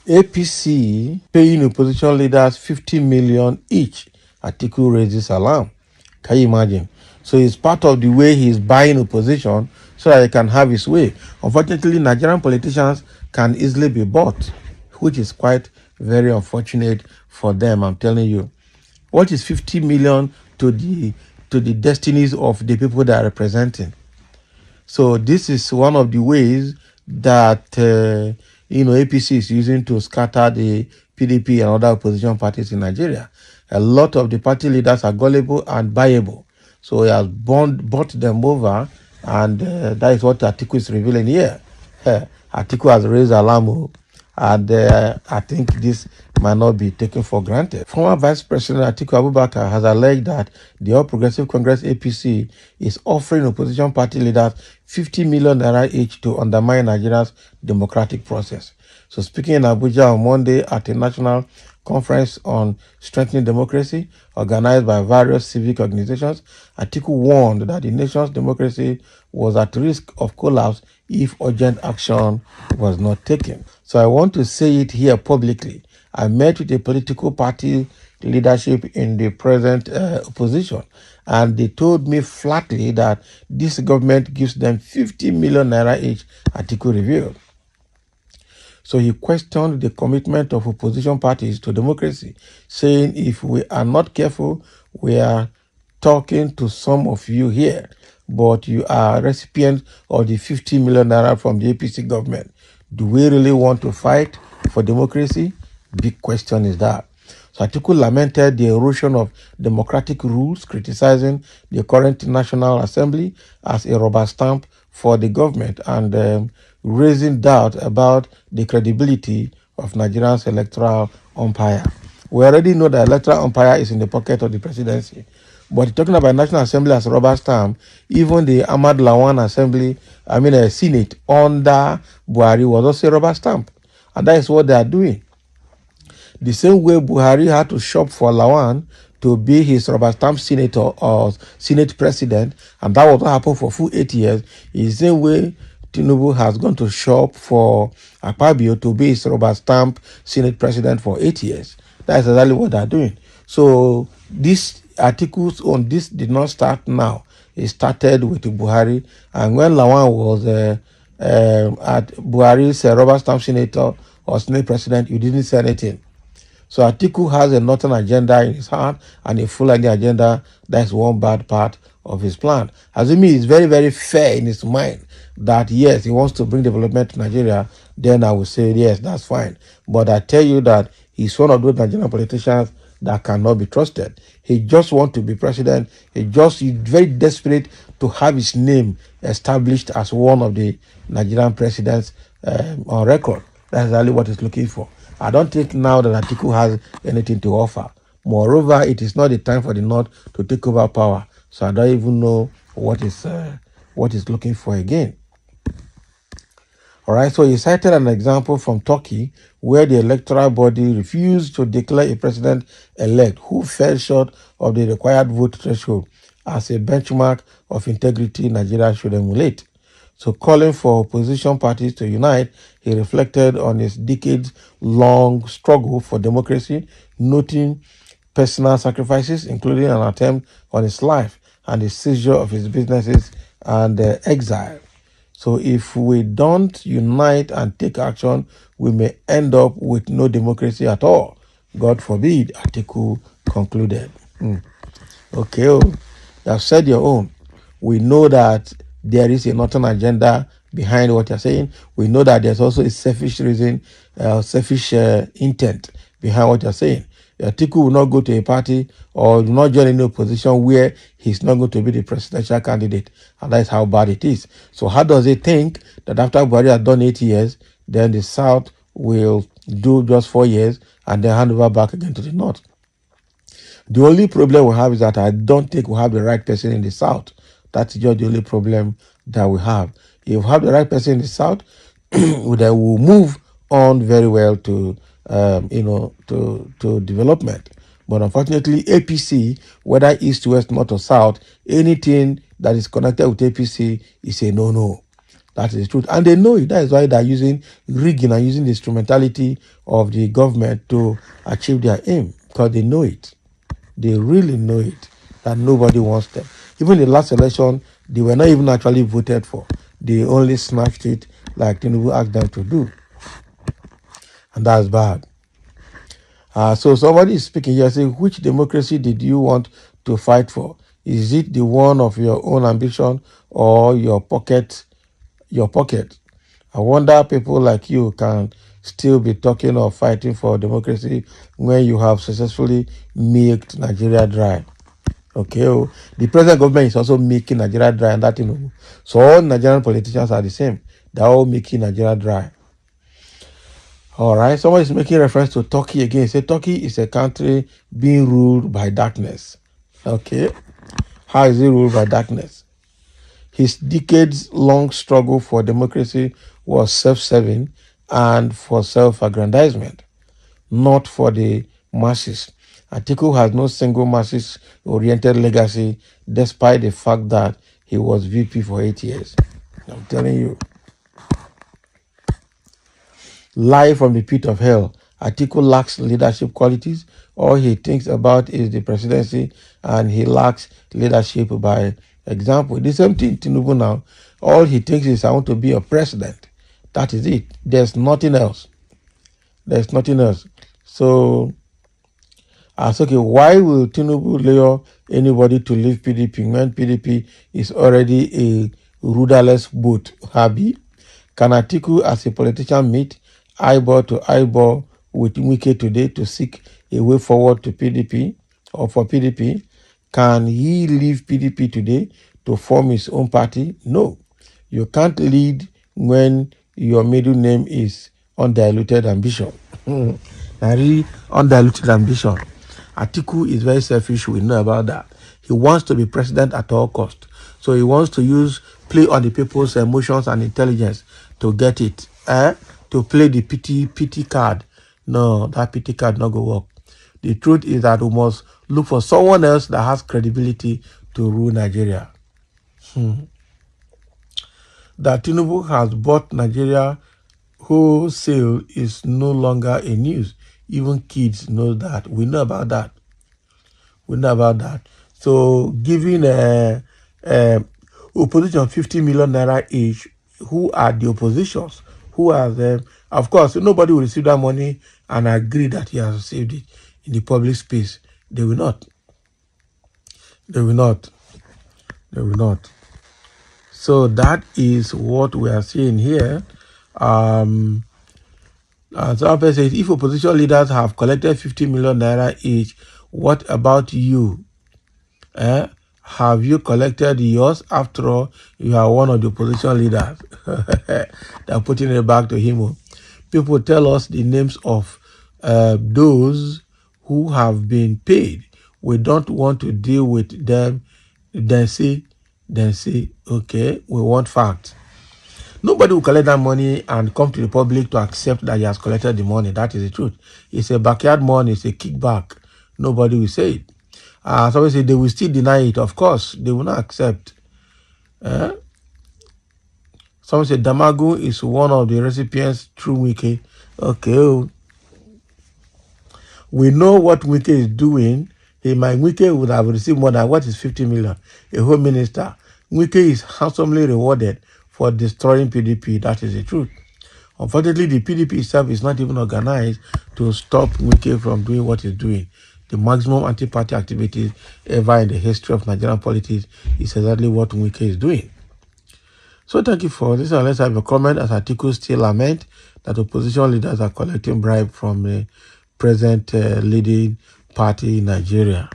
APC paying opposition leaders 50 million each. Atiku raises alarm. Can you imagine? So it's part of the way he's buying opposition so that he can have his way. Unfortunately, Nigerian politicians can easily be bought, which is quite very unfortunate for them, I'm telling you. What is 50 million to the destinies of the people they are representing? So this is one of the ways that APC is using to scatter the PDP and other opposition parties in Nigeria. A lot of the party leaders are gullible and buyable. So he has bought them over, and that is what Atiku is revealing here. Atiku has raised alarm, and I think this might not be taken for granted. Former Vice President Atiku Abubakar has alleged that the All Progressive Congress APC is offering opposition party leaders 50 million naira each to undermine Nigeria's democratic process. So speaking in Abuja on Monday at a national conference on strengthening democracy organized by various civic organizations, Atiku warned that the nation's democracy was at risk of collapse if urgent action was not taken. So I want to say it here publicly. I met with a political party leadership in the present opposition, and they told me flatly that this government gives them 50 million naira each, Atiku revealed. So he questioned the commitment of opposition parties to democracy, saying if we are not careful, we are talking to some of you here, but you are recipients of the 50 million naira from the APC government. Do we really want to fight for democracy? Big question is that. So Atiku lamented the erosion of democratic rules, criticizing the current National Assembly as a rubber stamp for the government and raising doubt about the credibility of Nigeria's electoral umpire. We already know that electoral umpire is in the pocket of the presidency. But talking about National Assembly as a rubber stamp, even the Ahmad Lawan Assembly, Senate under Buhari was also a rubber stamp. And that is what they are doing. The same way Buhari had to shop for Lawan to be his rubber stamp senator or Senate president, and that was what happened for full 8 years, is the same way Tinubu has gone to shop for Akpabio to be his rubber stamp Senate president for 8 years. That's exactly what they're doing. So this articles on this did not start now. It started with Buhari, and when Lawan was at Buhari's rubber stamp senator or Senate president, you didn't say anything. So Atiku has a northern agenda in his heart and a Fulani agenda. That's one bad part of his plan. Assuming he's very, very fair in his mind that, yes, he wants to bring development to Nigeria, then I would say, yes, that's fine. But I tell you that he's one of those Nigerian politicians that cannot be trusted. He just wants to be president. He's very desperate to have his name established as one of the Nigerian presidents on record. That's exactly what he's looking for. I don't think now that Atiku has anything to offer. Moreover, it is not the time for the North to take over power. So I don't even know what is looking for again. All right, so he cited an example from Turkey where the electoral body refused to declare a president-elect who fell short of the required vote threshold as a benchmark of integrity Nigeria should emulate. So calling for opposition parties to unite, he reflected on his decades-long struggle for democracy, noting personal sacrifices, including an attempt on his life and the seizure of his businesses and exile. So if we don't unite and take action, we may end up with no democracy at all. God forbid, Atiku concluded. Okay, you have said your own. We know that there is a northern agenda behind what you're saying. We know that there's also a selfish reason, selfish intent behind what you're saying. Atiku will not go to a party or will not join any opposition where he's not going to be the presidential candidate. And that's how bad it is. So how does he think that after Buhari has done 8 years, then the South will do just 4 years and then hand over back again to the North? The only problem we have is that I don't think we have the right person in the South. That's just the only problem that we have. If we have the right person in the South, then we'll move on very well to development. But unfortunately, APC, whether east, west, north, or south, anything that is connected with APC is a no-no. That is the truth. And they know it. That is why they're using rigging and using the instrumentality of the government to achieve their aim, because they know it. They really know it, that nobody wants them. Even the last election, they were not even actually voted for. They only snatched it like Tinubu asked them to do. And that's bad. So somebody is speaking here saying, which democracy did you want to fight for? Is it the one of your own ambition or your pocket? Your pocket. I wonder people like you can still be talking of fighting for democracy when you have successfully milked Nigeria dry. Okay, the present government is also making Nigeria dry, and that so all Nigerian politicians are the same. They're all making Nigeria dry. All right, someone is making reference to Turkey again. Say Turkey is a country being ruled by darkness. Okay, how is it ruled by darkness? His decades-long struggle for democracy was self-serving and for self-aggrandizement, not for the masses. Atiku has no single masses-oriented legacy, despite the fact that he was VP for 8 years. I'm telling you. Live from the pit of hell, Atiku lacks leadership qualities. All he thinks about is the presidency, and he lacks leadership by example. The same thing, Tinubu now. All he thinks is, I want to be a president. That is it. There's nothing else. There's nothing else. So, okay, why will Tinubu lure anybody to leave PDP when PDP is already a rudderless boat? Habi? Can Atiku as a politician meet eyeball to eyeball with Wike today to seek a way forward to PDP or for PDP? Can he leave PDP today to form his own party? No. You can't lead when your middle name is undiluted ambition. Really undiluted ambition. Atiku is very selfish, we know about that. He wants to be president at all cost. So he wants to play on the people's emotions and intelligence to get it. To play the pity card. No, that pity card not go work. The truth is that we must look for someone else that has credibility to rule Nigeria. That Tinubu has bought Nigeria wholesale is no longer a news. Even kids know that. We know about that. We know about that. So giving opposition 50 million naira each, who are the oppositions? Who are them? Of course, nobody will receive that money and agree that he has received it in the public space. They will not. They will not. They will not. So that is what we are seeing here. So Alpha says, if opposition leaders have collected 50 million naira each, what about you? Have you collected yours? After all, you are one of the opposition leaders. They are putting it back to him. People tell us the names of those who have been paid. We don't want to deal with them. Then say, okay, we want facts. Nobody will collect that money and come to the public to accept that he has collected the money. That is the truth. It's a backyard money. It's a kickback. Nobody will say it. Somebody say they will still deny it. Of course, they will not accept. Someone say Damagu is one of the recipients through Wike. Okay. We know what Wike is doing. Wike would have received more than what is 50 million. A home minister. Wike is handsomely rewarded for destroying PDP. That is the truth. Unfortunately, the PDP itself is not even organized to stop Wike from doing what he's doing. The maximum anti-party activities ever in the history of Nigerian politics is exactly what Wike is doing. So thank you for this. Let's have a comment as Atiku still lament that opposition leaders are collecting bribe from the present leading party in Nigeria.